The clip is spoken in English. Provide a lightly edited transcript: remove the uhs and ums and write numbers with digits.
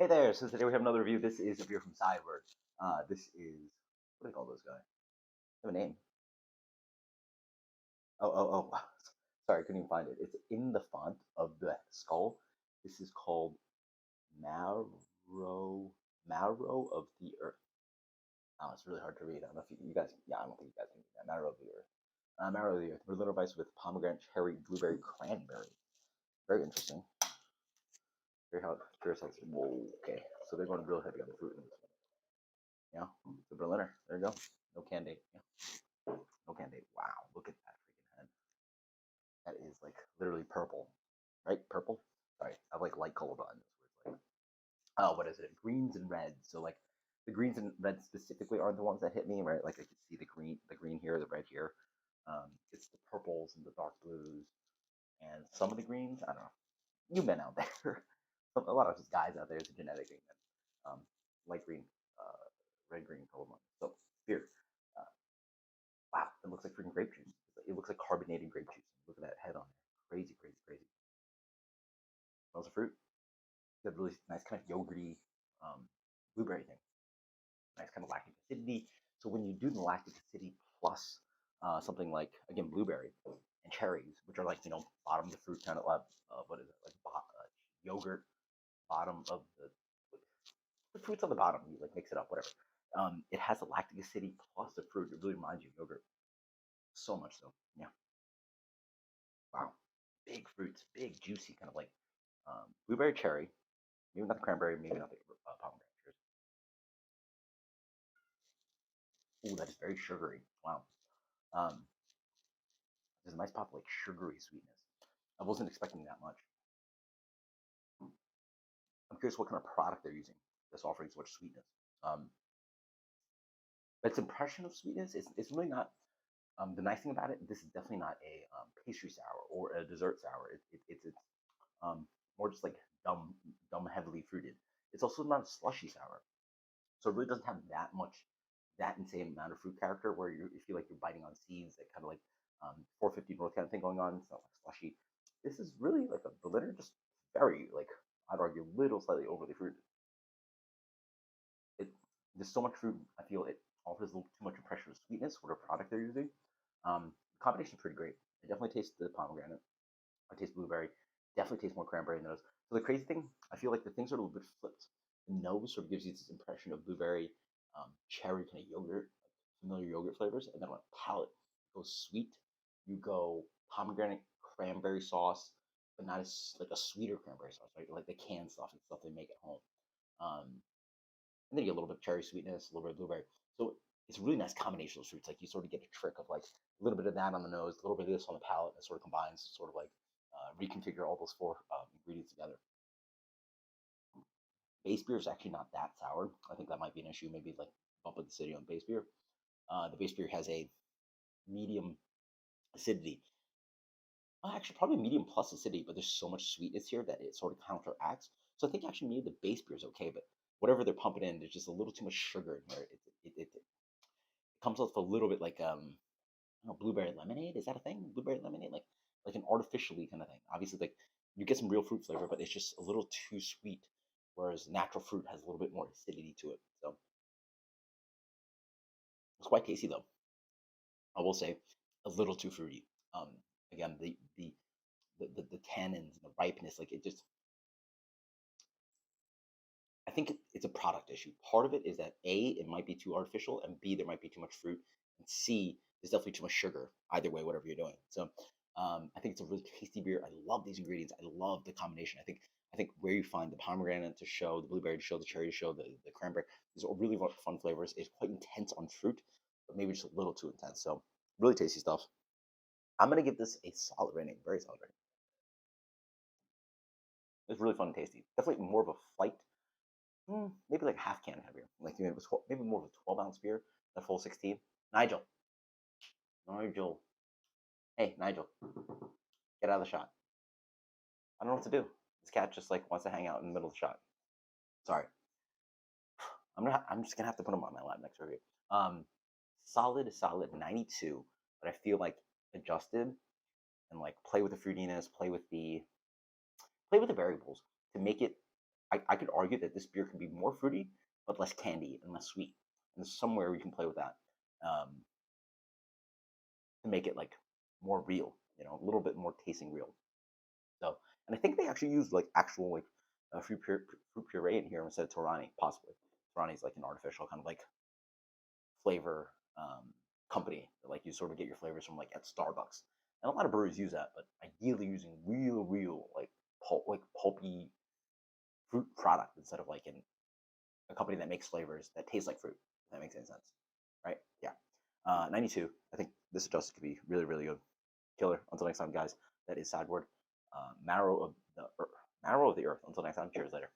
Hey there, so today we have another review. This is a beer from Sideward. This is, what do they call those guys? They have a name. Oh. Sorry, I couldn't even find it. It's in the font of the skull. This is called Marrow, Marrow of the Earth. Oh, it's really hard to read. I don't know if you guys, yeah, I don't think you guys can read that. Marrow of the Earth. Marrow of the Earth. Berliner Weiss with pomegranate, cherry, blueberry, cranberry. Very interesting. Very hard. Curious how it's, whoa, okay. So they're going real heavy on the fruit in this one. Yeah, the Berliner. There you go. No can date. Yeah. No can date. Wow, look at that freaking head. That is like literally purple, right? Purple. Sorry, I have like light color buttons. Where it's like, oh, what is it? Greens and reds. So like the greens and reds specifically aren't the ones that hit me, right? Like I can see the green here, the red here. It's the purples and the dark blues, and some of the greens. I don't know. You men out there, a lot of just guys out there. It's a genetic thing. Light green, uh, red green color one. So beer. Uh, wow, it looks like freaking grape juice. It looks like carbonated grape juice. Look at that head on there. Crazy, crazy, crazy. Smells of fruit. Got really nice kind of yogurty blueberry thing. Nice kind of lactic acidity. So when you do the lactic acidity plus something like again blueberry and cherries, which are like bottom of the fruit kind of what is it like yogurt bottom of the fruit's on the bottom. You like mix it up, whatever. It has the lactic acidity plus the fruit. It really reminds you of yogurt. So much so. Yeah. Wow. Big fruits, big juicy kind of like blueberry cherry. Maybe not the cranberry, maybe not the pomegranate. Ooh, that is very sugary. Wow. Um, there's a nice pop of like sugary sweetness. I wasn't expecting that much. I'm curious what kind of product they're using that's offering so much sweetness. Um, its impression of sweetness is really not. The nice thing about it, this is definitely not a pastry sour or a dessert sour. It's more just like dumb heavily fruited. It's also not a slushy sour, so it really doesn't have that insane amount of fruit character where you feel like you're biting on seeds that kind of like 450 North kind of thing going on. It's not like slushy. This is really like the litter, just very like I'd argue little slightly overly fruited. It There's so much fruit. I feel it offers a little too much impression of sweetness for the product they're using. The combination is pretty great. I definitely taste the pomegranate. I taste blueberry. Definitely taste more cranberry in those. So the crazy thing, I feel like the things are a little bit flipped. The nose sort of gives you this impression of blueberry, cherry kind of yogurt, like familiar yogurt flavors, and then on a palate, it goes sweet. You go pomegranate cranberry sauce, but not as like a sweeter cranberry sauce, right? Like the canned stuff and stuff they make at home. Um, and then you get a little bit of cherry sweetness, a little bit of blueberry. So it's a really nice combination of fruits. Like you sort of get a trick of like a little bit of that on the nose, a little bit of this on the palate, and it sort of combines, sort of like reconfigure all those four ingredients together. Base beer is actually not that sour. I think that might be an issue. Maybe like bump of the city on base beer. The base beer has a medium acidity. Actually, probably medium plus acidity, but there's so much sweetness here that it sort of counteracts. So I think actually maybe the base beer is okay, but whatever they're pumping in, there's just a little too much sugar in here. It comes off a little bit like I don't know, blueberry lemonade. Is that a thing? Blueberry lemonade, like an artificially kind of thing. Obviously, like you get some real fruit flavor, but it's just a little too sweet. Whereas natural fruit has a little bit more acidity to it. So it's quite tasty though. I will say a little too fruity. Um, Again, the tannins and the ripeness, like it just I think it's a product issue. Part of it is that A, it might be too artificial, and B, there might be too much fruit, and C, there's definitely too much sugar. Either way, whatever you're doing. So I think it's a really tasty beer. I love these ingredients. I love the combination. I think where you find the pomegranate to show, the blueberry to show, the cherry to show, the cranberry, these are really fun flavors. It's quite intense on fruit, but maybe just a little too intense. So really tasty stuff. I'm gonna give this a solid rating, very solid rating. It's really fun and tasty. Definitely more of a flight. Maybe like half can heavier. Like maybe more of a 12-ounce beer than a full 16. Nigel, Nigel, hey Nigel, get out of the shot. I don't know what to do. This cat just like wants to hang out in the middle of the shot. Sorry, I'm just gonna have to put him on my lap next review. Um, solid 92, but I feel like adjusted and like play with the fruitiness, play with the variables to make it I could argue that this beer can be more fruity, but less candy and less sweet. And there's somewhere we can play with that to make it like more real, a little bit more tasting real. So, and I think they actually use like actual like fruit puree in here instead of Torani, possibly. Torani is like an artificial kind of like flavor company that like you sort of get your flavors from like at Starbucks. And a lot of breweries use that, but ideally using real like pulpy fruit product instead of like in a company that makes flavors that taste like fruit. If that makes any sense, right? Yeah. 92. I think this adjusted could be really good. Killer. Until next time, guys. That is Sideward. Marrow of the Earth. Marrow of the Earth. Until next time. Cheers later.